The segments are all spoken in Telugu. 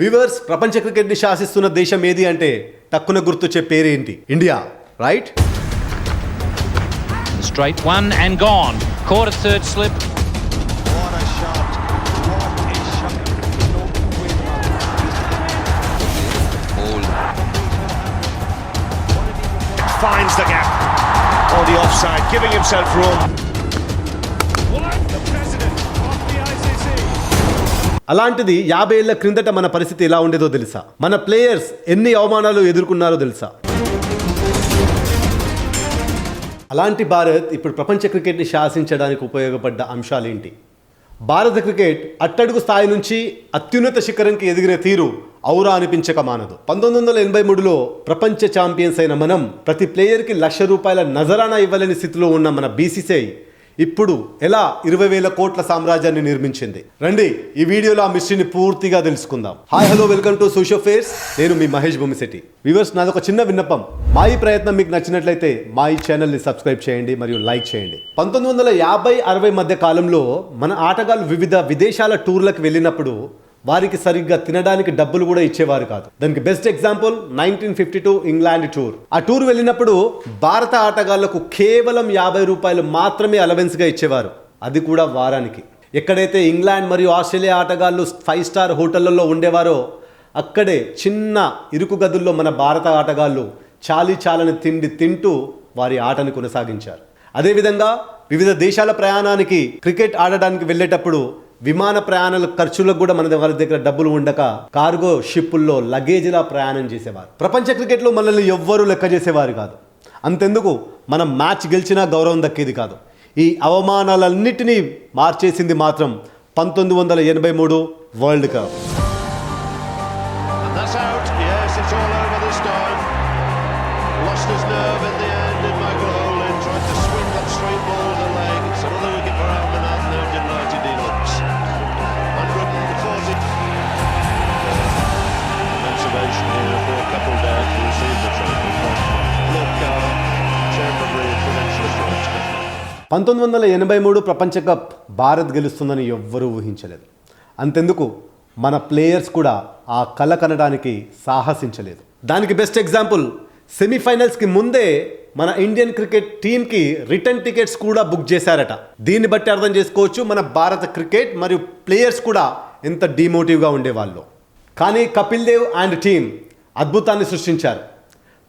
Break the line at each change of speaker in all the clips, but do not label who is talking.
వీవర్స్ ప్రపంచ క్రికెట్ ని శాసిస్తున్న దేశం ఏది అంటే టక్కున గుర్తొచ్చే పేరేంటి? India, right?
Straight one and gone. Caught a third slip.
What a shot. What a shot. Ball. Finds the gap. Oh, the offside, giving himself room. What? The president of the ICC.
అలాంటిది 50 ఏళ్ల క్రిందట మన పరిస్థితి ఎలా ఉండేదో తెలుసా? మన ప్లేయర్స్ ఎన్ని అవమానాలు ఎదుర్కొన్నారో తెలుసా? అలాంటి భారత్ ఇప్పుడు ప్రపంచ క్రికెట్ని శాసించడానికి ఉపయోగపడ్డ అంశాలేంటి? భారత క్రికెట్ అట్టడుగు స్థాయి నుంచి అత్యున్నత శిఖరంకి ఎదిగిన తీరు ఔరా అనిపించక మానదు. 1983లో ప్రపంచ ఛాంపియన్స్ అయిన మనం ప్రతి ప్లేయర్కి ₹1,00,000 నజరానా ఇవ్వలేని స్థితిలో ఉన్న మన బీసీసీఐ ఇప్పుడు ఎలా 20,000 కోట్ల సామ్రాజ్యాన్ని నిర్మించింది? రండి ఈ వీడియోలో ఆ మిస్టరీని పూర్తిగా తెలుసుకుందాం. Hi hello, welcome to social fares. నేను మీ మహేష్ భూమిశెట్టి. వ్యూవర్స్, నాదొక చిన్న విన్నపం. మా ఈ ప్రయత్నం మీకు నచ్చినట్లయితే మా ఈ ఛానల్ని సబ్స్క్రైబ్ చేయండి మరియు లైక్ చేయండి. 1950-60 మధ్య కాలంలో మన ఆటగాళ్ళు వివిధ విదేశాల టూర్లకు వెళ్ళినప్పుడు వారికి సరిగ్గా తినడానికి డబ్బులు కూడా ఇచ్చేవారు కాదు. దానికి బెస్ట్ ఎగ్జాంపుల్ 1952 ఇంగ్లాండ్ టూర్. ఆ టూర్ వెళ్ళినప్పుడు భారత ఆటగాళ్లకు కేవలం ₹50 మాత్రమే అలవెన్స్గా ఇచ్చేవారు, అది కూడా వారానికి. ఎక్కడైతే ఇంగ్లాండ్ మరియు ఆస్ట్రేలియా ఆటగాళ్ళు 5 స్టార్ హోటళ్లలో ఉండేవారో అక్కడే చిన్న ఇరుకు గదుల్లో మన భారత ఆటగాళ్ళు చాలని తిండి తింటూ వారి ఆటను కొనసాగించారు. అదేవిధంగా వివిధ దేశాల ప్రయాణానికి క్రికెట్ ఆడడానికి వెళ్ళేటప్పుడు విమాన ప్రయాణాల ఖర్చులకు కూడా మన వారి దగ్గర డబ్బులు ఉండక కార్గో షిప్పుల్లో లగేజ్లా ప్రయాణం చేసేవారు. ప్రపంచ క్రికెట్లో మనల్ని ఎవ్వరూ లెక్క చేసేవారు కాదు. అంతెందుకు, మనం మ్యాచ్ గెలిచినా గౌరవం దక్కేది కాదు. ఈ అవమానాలన్నిటినీ మార్చేసింది మాత్రం 1983 world cup.
That's out. Yes, it's all over this time. Lost his nerve in the end in Michael Holding. Tried to swing that straight ball with the leg. It's another wicket for Almanan. No United Deluxe. 140. Conservation here for a couple down to receive the trophy from Loka, Chairman of the Prudential Assurance Company.
1983 ప్రపంచ కప్ భారత్ గెలుస్తుందని ఎవ్వరూ ఊహించలేదు. అంతెందుకు, మన ప్లేయర్స్ కూడా ఆ కల కనడానికి సాహసించలేదు. దానికి బెస్ట్ ఎగ్జాంపుల్, సెమీఫైనల్స్కి ముందే మన ఇండియన్ క్రికెట్ టీంకి రిటర్న్ టికెట్స్ కూడా బుక్ చేశారట. దీన్ని బట్టి అర్థం చేసుకోవచ్చు మన భారత క్రికెట్ మరియు ప్లేయర్స్ కూడా ఎంత డిమోటివ్గా ఉండేవాళ్ళు. కానీ కపిల్ దేవ్ అండ్ టీం అద్భుతాన్ని సృష్టించారు.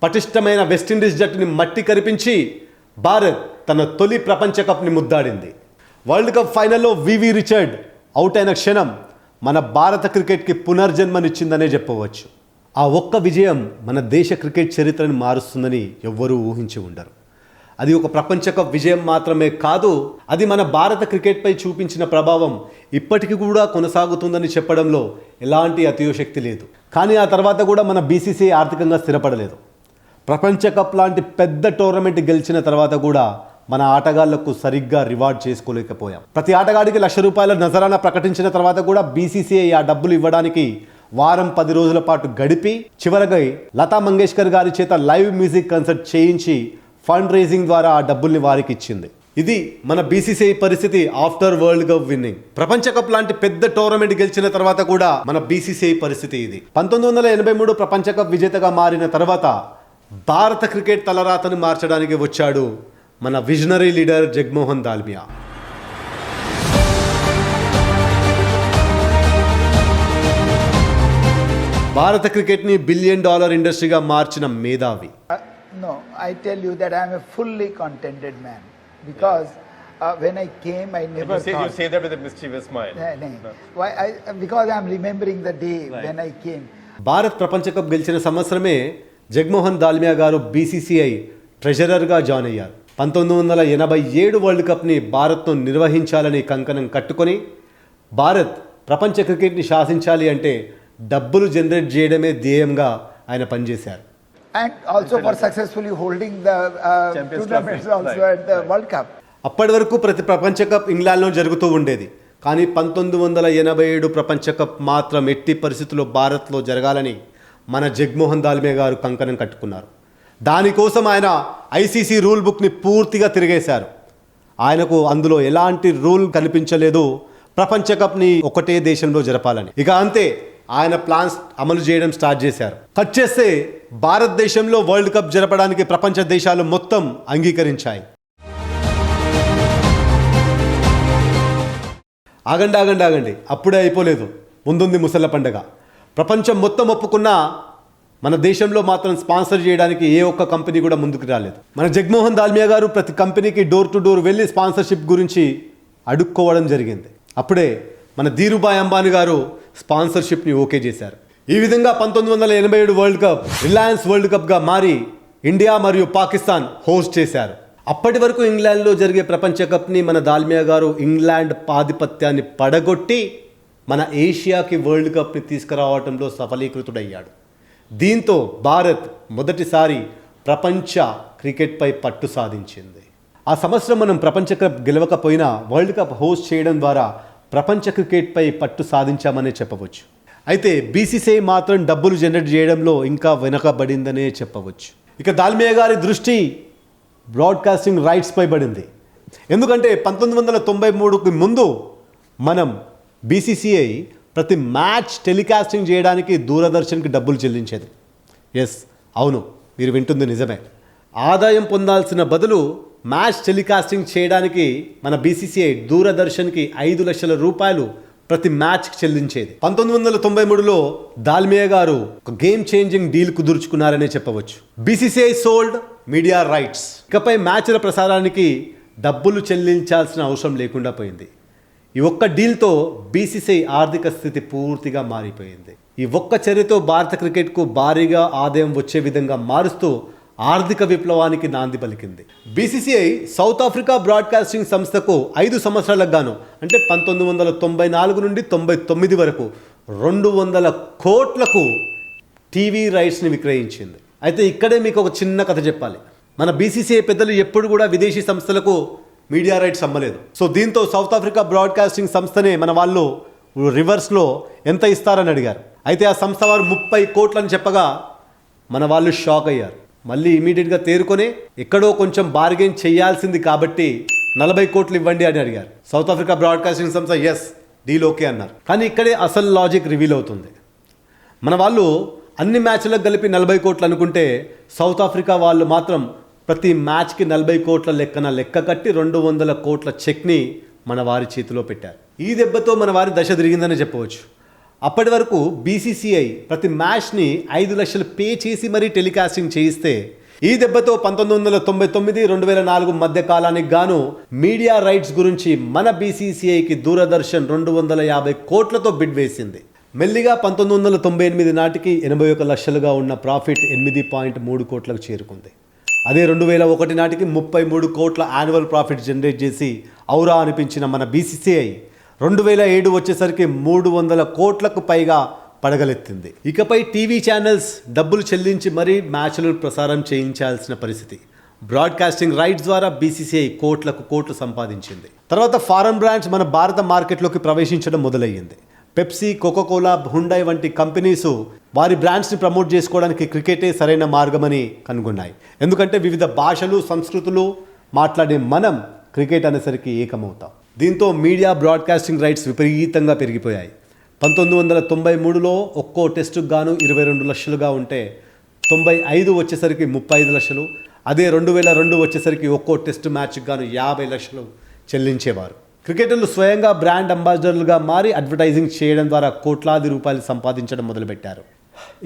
పటిష్టమైన వెస్టిండీస్ జట్టుని మట్టి కరిపించి భారత్ తన తొలి ప్రపంచ కప్ని ముద్దాడింది. వరల్డ్ కప్ ఫైనల్లో వివి రిచర్డ్ అవుట్ అయిన క్షణం మన భారత క్రికెట్కి పునర్జన్మనిచ్చిందనే చెప్పవచ్చు. ఆ ఒక్క విజయం మన దేశ క్రికెట్ చరిత్రను మారుస్తుందని ఎవ్వరూ ఊహించి ఉండరు. అది ఒక ప్రపంచ కప్ విజయం మాత్రమే కాదు, అది మన భారత క్రికెట్పై చూపించిన ప్రభావం ఇప్పటికీ కూడా కొనసాగుతుందని చెప్పడంలో ఎలాంటి అతియోశక్తి లేదు. కానీ ఆ తర్వాత కూడా మన బీసీసీఐ ఆర్థికంగా స్థిరపడలేదు. ప్రపంచ కప్ లాంటి పెద్ద టోర్నమెంట్ గెలిచిన తర్వాత కూడా మన ఆటగాళ్లకు సరిగ్గా రివార్డ్ చేసుకోలేకపోయాం. ప్రతి ఆటగాడికి ₹1,00,000 నజరానా ప్రకటించిన తర్వాత కూడా బీసీసీఐ ఆ డబ్బులు ఇవ్వడానికి వారం 10 రోజుల పాటు గడిపి చివరగా లతా మంగేష్కర్ గారి చేత లైవ్ మ్యూజిక్ కన్సర్ట్ చేయించి ఫండ్ రైజింగ్ ద్వారా ఆ డబ్బుల్ని వారికి ఇచ్చింది. ఇది మన బీసీసీఐ పరిస్థితి ఆఫ్టర్ వరల్డ్ కప్ విన్నింగ్. ప్రపంచ కప్ లాంటి పెద్ద టోర్నమెంట్ గెలిచిన తర్వాత కూడా మన బీసీసీఐ పరిస్థితి ఇది. 1983 ప్రపంచ కప్ విజేతగా మారిన తర్వాత భారత క్రికెట్ తలరాతను మార్చడానికి వచ్చాడు మన విజనరీ లీడర్ జగ్మోహన్ దాల్మియా. భారత క్రికెట్ని $1 బిలియన్ ఇండస్ట్రీగా మార్చిన మేధావి.
No, I tell you that I am a fully contented man because when I came, I never thought.
You say that with a mischievous smile.
No. Why? Because I am remembering the day when I came.
Bharat ప్రపంచ కప్ గెలిచిన సంవత్సరమే జగ్మోహన్ దాల్మియా గారు బీసీసీఐ ట్రెజరర్గా జాయిన్ అయ్యారు. 1987 వరల్డ్ కప్ని భారత్ను నిర్వహించాలని కంకణం కట్టుకొని భారత్ ప్రపంచ క్రికెట్ని శాసించాలి అంటే డబ్బులు జనరేట్ చేయడమే ధ్యేయంగా ఆయన పనిచేశారు.
And also for successfully holding the tournaments also at the World Cup.
అప్పటి వరకు ప్రతి ప్రపంచ కప్ ఇంగ్లాండ్లో జరుగుతూ ఉండేది. కానీ 1987 ప్రపంచ కప్ మాత్రం ఎట్టి పరిస్థితుల్లో భారత్లో జరగాలని మన జగ్మోహన్ దాల్మియా గారు కంకణం కట్టుకున్నారు. దానికోసం ఆయన ఐసీసీ రూల్ బుక్ని పూర్తిగా తిరిగేశారు. ఆయనకు అందులో ఎలాంటి రూల్ కనిపించలేదు ప్రపంచ కప్ని ఒకటే దేశంలో జరపాలని. ఇక అంతే, ఆయన ప్లాన్స్ అమలు చేయడం స్టార్ట్ చేశారు. కట్ చేస్తే భారతదేశంలో వరల్డ్ కప్ జరపడానికి ప్రపంచ దేశాలు మొత్తం అంగీకరించాయి. ఆగండి, అప్పుడే అయిపోలేదు, ముందుంది ముసళ్ళ పండగ. ప్రపంచం మొత్తం ఒప్పుకున్నా మన దేశంలో మాత్రం స్పాన్సర్ చేయడానికి ఏ ఒక్క కంపెనీ కూడా ముందుకు రాలేదు. మన జగన్మోహన్ దాల్మియా గారు ప్రతి కంపెనీకి డోర్ టు డోర్ వెళ్ళి స్పాన్సర్షిప్ గురించి అడుక్కోవడం జరిగింది. అప్పుడే మన ధీరుభాయ్ అంబానీ గారు స్పాన్సర్షిప్ని ఓకే చేశారు. ఈ విధంగా 1987 వరల్డ్ కప్ రిలయన్స్ వరల్డ్ కప్గా మారి ఇండియా మరియు పాకిస్తాన్ హోస్ట్ చేశారు. అప్పటి వరకు ఇంగ్లాండ్లో జరిగే ప్రపంచ కప్ని మన దాల్మియా గారు ఇంగ్లాండ్ ఆధిపత్యాన్ని పడగొట్టి మన ఏషియాకి వరల్డ్ కప్ని తీసుకురావడంలో సఫలీకృతుడయ్యాడు. దీంతో భారత్ మొదటిసారి ప్రపంచ క్రికెట్పై పట్టు సాధించింది. ఆ సంవత్సరం మనం ప్రపంచ కప్ గెలవకపోయినా వరల్డ్ కప్ హోస్ట్ చేయడం ద్వారా ప్రపంచ క్రికెట్పై పట్టు సాధించామనే చెప్పవచ్చు. అయితే బీసీసీఐ మాత్రం డబ్బులు జనరేట్ చేయడంలో ఇంకా వెనకబడిందనే చెప్పవచ్చు. ఇక దాల్మియా గారి దృష్టి బ్రాడ్కాస్టింగ్ రైట్స్పై పడింది. ఎందుకంటే 1993కి ముందు మనం బీసీసీఐ ప్రతి మ్యాచ్ టెలికాస్టింగ్ చేయడానికి దూరదర్శన్కి డబ్బులు చెల్లించేది. ఎస్, అవును, మీరు వింటుంది నిజమే. ఆదాయం పొందాల్సిన బదులు మ్యాచ్ టెలికాస్టింగ్ చేయడానికి మన బీసీసీఐ దూరదర్శన్కి 5 లక్షల రూపాయలు ప్రతి మ్యాచ్కి చెల్లించేది. 1993లో దాల్మియా గారు ఒక గేమ్ చేంజింగ్ డీల్ కుదుర్చుకున్నారనే చెప్పవచ్చు. BCCI sold media rights. ఇకపై మ్యాచ్ల ప్రసారానికి డబ్బులు చెల్లించాల్సిన అవసరం లేకుండా పోయింది. ఈ ఒక్క డీల్తో బీసీసీఐ ఆర్థిక స్థితి పూర్తిగా మారిపోయింది. ఈ ఒక్క చర్యతో భారత క్రికెట్కు భారీగా ఆదాయం వచ్చే విధంగా మారుస్తూ ఆర్థిక విప్లవానికి నాంది పలికింది. బీసీసీఐ సౌత్ ఆఫ్రికా బ్రాడ్కాస్టింగ్ సంస్థకు 5 సంవత్సరాలకు గాను, అంటే 1994 నుండి 99 వరకు 200 కోట్లకు టీవీ రైట్స్ని విక్రయించింది. అయితే ఇక్కడే మీకు ఒక చిన్న కథ చెప్పాలి. మన బీసీసీఐ పెద్దలు ఎప్పుడు కూడా విదేశీ సంస్థలకు మీడియా రైట్స్ అమ్మలేదు. సో దీంతో సౌత్ ఆఫ్రికా బ్రాడ్కాస్టింగ్ సంస్థనే మన వాళ్ళు రివర్స్లో ఎంత ఇస్తారని అడిగారు. అయితే ఆ సంస్థ వారు 30 కోట్లని చెప్పగా మన వాళ్ళు షాక్ అయ్యారు. మళ్ళీ ఇమీడియట్గా తేరుకొని ఎక్కడో కొంచెం బార్గెన్ చేయాల్సింది కాబట్టి 40 కోట్లు ఇవ్వండి అని అడిగారు. సౌత్ ఆఫ్రికా బ్రాడ్కాస్టింగ్ సంస్థ ఎస్, డీల్ ఓకే అన్నారు. కానీ ఇక్కడే అసలు లాజిక్ రివీల్ అవుతుంది. మన వాళ్ళు అన్ని మ్యాచ్లకు కలిపి 40 కోట్లు అనుకుంటే సౌత్ ఆఫ్రికా వాళ్ళు మాత్రం ప్రతి మ్యాచ్కి 40 కోట్ల లెక్క కట్టి 200 కోట్ల చెక్ని మన వారి చేతిలో పెట్టారు. ఈ దెబ్బతో మన వారి దశ తిరిగిందని చెప్పవచ్చు. అప్పటి వరకు బీసీసీఐ ప్రతి మ్యాచ్ని 5 లక్షలు పే చేసి మరీ టెలికాస్టింగ్ చేయిస్తే ఈ దెబ్బతో 1999-2004 మధ్య కాలానికి గాను మీడియా రైట్స్ గురించి మన బీసీసీఐకి దూరదర్శన్ 250 కోట్లతో బిడ్ వేసింది. మెల్లిగా 1998 నాటికి 81 లక్షలుగా ఉన్న ప్రాఫిట్ 8.3 కోట్లకు చేరుకుంది. అదే 2001 నాటికి 33 కోట్ల యాన్యువల్ ప్రాఫిట్ జనరేట్ చేసి ఔరా అనిపించిన మన బీసీసీఐ 2007 వచ్చేసరికి 300 కోట్లకు పైగా పడగలెత్తింది. ఇకపై టీవీ ఛానల్స్ డబ్బులు చెల్లించి మరీ మ్యాచ్లు ప్రసారం చేయించాల్సిన పరిస్థితి. బ్రాడ్కాస్టింగ్ రైట్స్ ద్వారా బీసీసీఐ కోట్లు సంపాదించింది. తర్వాత ఫారెన్ బ్రాండ్స్ మన భారత మార్కెట్లోకి ప్రవేశించడం మొదలయ్యింది. పెప్సీ, కోకోకోలా, హుండై వంటి కంపెనీస్ వారి బ్రాండ్స్ని ప్రమోట్ చేసుకోవడానికి క్రికెటే సరైన మార్గమని కనుగొన్నాయి. ఎందుకంటే వివిధ భాషలు, సంస్కృతులు మాట్లాడే మనం క్రికెట్ అనేసరికి ఏకమవుతాం. దీంతో మీడియా బ్రాడ్కాస్టింగ్ రైట్స్ విపరీతంగా పెరిగిపోయాయి. 1993లో ఒక్కో టెస్టుకు గాను 22 లక్షలుగా ఉంటే 95 వచ్చేసరికి 35 లక్షలు, అదే 2002 వచ్చేసరికి ఒక్కో టెస్టు మ్యాచ్కి గాను 50 లక్షలు చెల్లించేవారు. క్రికెటర్లు స్వయంగా బ్రాండ్ అంబాసిడర్లుగా మారి అడ్వర్టైజింగ్ చేయడం ద్వారా కోట్లాది రూపాయలు సంపాదించడం మొదలుపెట్టారు.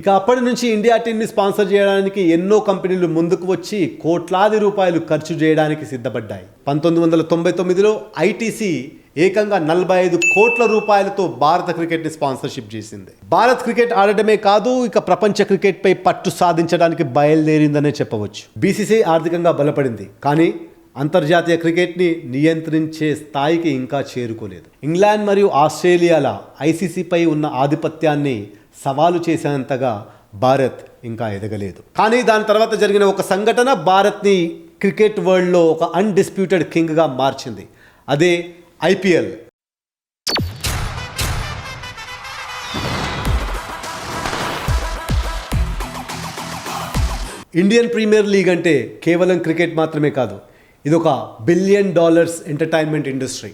ఇక అప్పటి నుంచి ఇండియా టీంని స్పాన్సర్ చేయడానికి ఎన్నో కంపెనీలు ముందుకు వచ్చి కోట్లాది రూపాయలు ఖర్చు చేయడానికి సిద్ధపడ్డాయి. 1999లో ఐటీసీ ఏకంగా 45 కోట్ల రూపాయలతో భారత క్రికెట్ని స్పాన్సర్షిప్ చేసింది. భారత్ క్రికెట్ ఆడటమే కాదు, ఇక ప్రపంచ క్రికెట్పై పట్టు సాధించడానికి బయలుదేరిందనే చెప్పవచ్చు. బీసీసీఐ ఆర్థికంగా బలపడింది, కానీ అంతర్జాతీయ క్రికెట్ని నియంత్రించే స్థాయికి ఇంకా చేరుకోలేదు. ఇంగ్లాండ్ మరియు ఆస్ట్రేలియాల ఐసీసీపై ఉన్న ఆధిపత్యాన్ని సవాలు చేసేంతగా భారత్ ఇంకా ఎదగలేదు. కానీ దాని తర్వాత జరిగిన ఒక సంఘటన భారత్ని క్రికెట్ వరల్డ్లో ఒక అన్డిస్ప్యూటెడ్ కింగ్గా మార్చింది. అదే ఐపీఎల్. ఇండియన్ ప్రీమియర్ లీగ్ అంటే కేవలం క్రికెట్ మాత్రమే కాదు, ఇదొక $1 billion entertainment industry.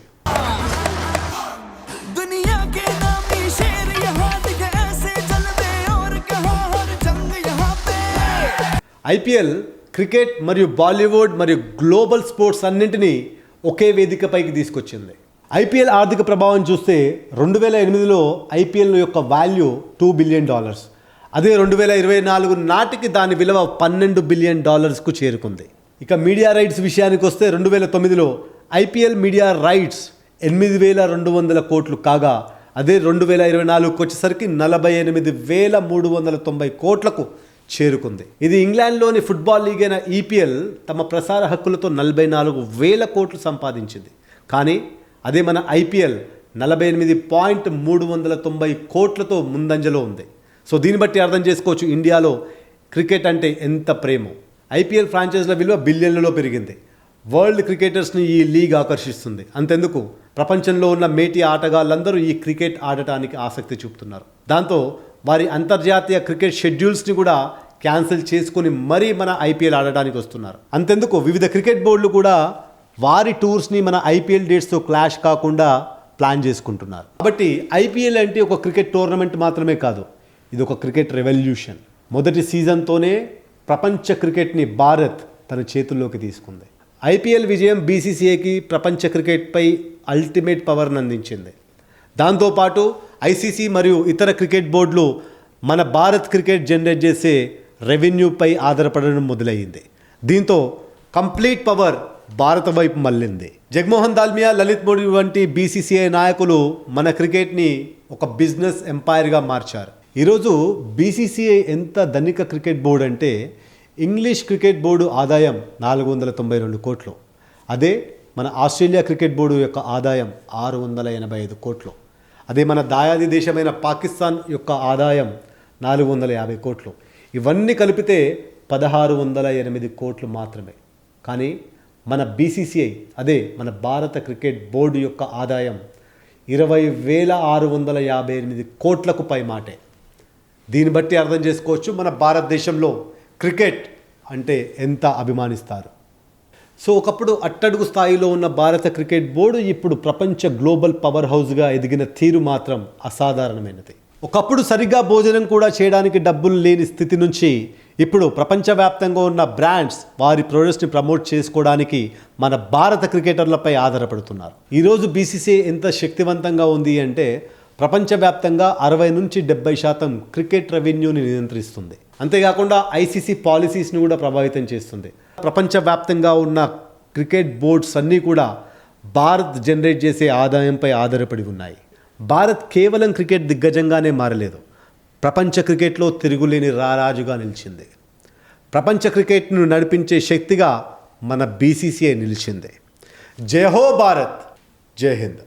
IPL cricket మరియు బాలీవుడ్ మరియు గ్లోబల్ స్పోర్ట్స్ అన్నింటినీ ఒకే వేదికపైకి తీసుకొచ్చింది. ఐపీఎల్ ఆర్థిక ప్రభావం చూస్తే 2008లో ఐపీఎల్ యొక్క వాల్యూ $2 బిలియన్, అదే 2024 నాటికి దాని విలువ $12 బిలియన్ చేరుకుంది. ఇక మీడియా రైట్స్ విషయానికి వస్తే 2009లో ఐపీఎల్ మీడియా రైట్స్ 8,200 కోట్లు కాగా అదే 2024కి వచ్చేసరికి 48,390 కోట్లకు చేరుకుంది. ఇది ఇంగ్లాండ్లోని ఫుట్బాల్ లీగ్ అయిన ఈపీఎల్ తమ ప్రసార హక్కులతో 44,000 కోట్లు సంపాదించింది. కానీ అదే మన ఐపీఎల్ 48,390 కోట్లతో ముందంజలో ఉంది. సో దీన్ని బట్టి అర్థం చేసుకోవచ్చు ఇండియాలో క్రికెట్ అంటే ఎంత ప్రేమో. ఐపీఎల్ ఫ్రాంచైజ్ల విలువ బిలియన్లలో పెరిగింది. వరల్డ్ క్రికెటర్స్ని ఈ లీగ్ ఆకర్షిస్తుంది. అంతెందుకు ప్రపంచంలో ఉన్న మేటి ఆటగాళ్ళందరూ ఈ క్రికెట్ ఆడటానికి ఆసక్తి చూపుతున్నారు. దాంతో వారి అంతర్జాతీయ క్రికెట్ షెడ్యూల్స్ని కూడా క్యాన్సిల్ చేసుకుని మరీ మన ఐపీఎల్ ఆడటానికి వస్తున్నారు. అంతెందుకు వివిధ క్రికెట్ బోర్డులు కూడా వారి టూర్స్ని మన ఐపీఎల్ డేట్స్తో క్లాష్ కాకుండా ప్లాన్ చేసుకుంటున్నారు. కాబట్టి ఐపీఎల్ అంటే ఒక క్రికెట్ టోర్నమెంట్ మాత్రమే కాదు, ఇది ఒక క్రికెట్ రెవల్యూషన్. మొదటి సీజన్తోనే ప్రపంచ క్రికెట్ని భారత్ తన చేతుల్లోకి తీసుకుంది. ఐపీఎల్ విజయం బీసీసీఐకి ప్రపంచ క్రికెట్పై అల్టిమేట్ పవర్ని అందించింది. దాంతోపాటు ఐసీసీ మరియు ఇతర క్రికెట్ బోర్డులు మన భారత్ క్రికెట్ జనరేట్ చేసే రెవెన్యూపై ఆధారపడడం మొదలయ్యింది. దీంతో కంప్లీట్ పవర్ భారత వైపు మళ్ళింది. జగమోహన్ దాల్మియా, లలిత్ మోడీ వంటి బీసీసీఐ నాయకులు మన క్రికెట్ని ఒక బిజినెస్ ఎంపైర్గా మార్చారు. ఈరోజు బీసీసీఐ ఎంత ధనిక క్రికెట్ బోర్డు అంటే ఇంగ్లీష్ క్రికెట్ బోర్డు ఆదాయం 492 కోట్లు, అదే మన ఆస్ట్రేలియా క్రికెట్ బోర్డు యొక్క ఆదాయం 685 కోట్లు, అదే మన దాయాది దేశమైన పాకిస్తాన్ యొక్క ఆదాయం 450 కోట్లు. ఇవన్నీ కలిపితే 1608 కోట్లు మాత్రమే. కానీ మన బీసీసీఐ అదే మన భారత క్రికెట్ బోర్డు యొక్క ఆదాయం 20,658 కోట్లకు పై మాటే. దీన్ని బట్టి అర్థం చేసుకోవచ్చు మన భారతదేశంలో క్రికెట్ అంటే ఎంత అభిమానిస్తారు. సో ఒకప్పుడు అట్టడుగు స్థాయిలో ఉన్న భారత క్రికెట్ బోర్డు ఇప్పుడు ప్రపంచ గ్లోబల్ పవర్ హౌస్గా ఎదిగిన తీరు మాత్రం అసాధారణమైనది. ఒకప్పుడు సరిగ్గా భోజనం కూడా చేయడానికి డబ్బులు లేని స్థితి నుంచి ఇప్పుడు ప్రపంచవ్యాప్తంగా ఉన్న బ్రాండ్స్ వారి ప్రొడక్ట్స్ని ప్రమోట్ చేసుకోవడానికి మన భారత క్రికెటర్లపై ఆధారపడుతున్నారు. ఈరోజు బీసీసీఐ ఎంత శక్తివంతంగా ఉంది అంటే ప్రపంచవ్యాప్తంగా 60 నుంచి 70% క్రికెట్ రెవెన్యూని నియంత్రిస్తుంది. అంతేకాకుండా ఐసీసీ పాలసీస్ని కూడా ప్రభావితం చేస్తుంది. ప్రపంచవ్యాప్తంగా ఉన్న క్రికెట్ బోర్డ్స్ అన్నీ కూడా భారత్ జనరేట్ చేసే ఆదాయంపై ఆధారపడి ఉన్నాయి. భారత్ కేవలం క్రికెట్ దిగ్గజంగానే మారలేదు, ప్రపంచ క్రికెట్లో తిరుగులేని రారాజుగా నిలిచింది. ప్రపంచ క్రికెట్ను నడిపించే శక్తిగా మన బీసీసీఐ నిలిచింది. జై హో భారత్, జై హింద్.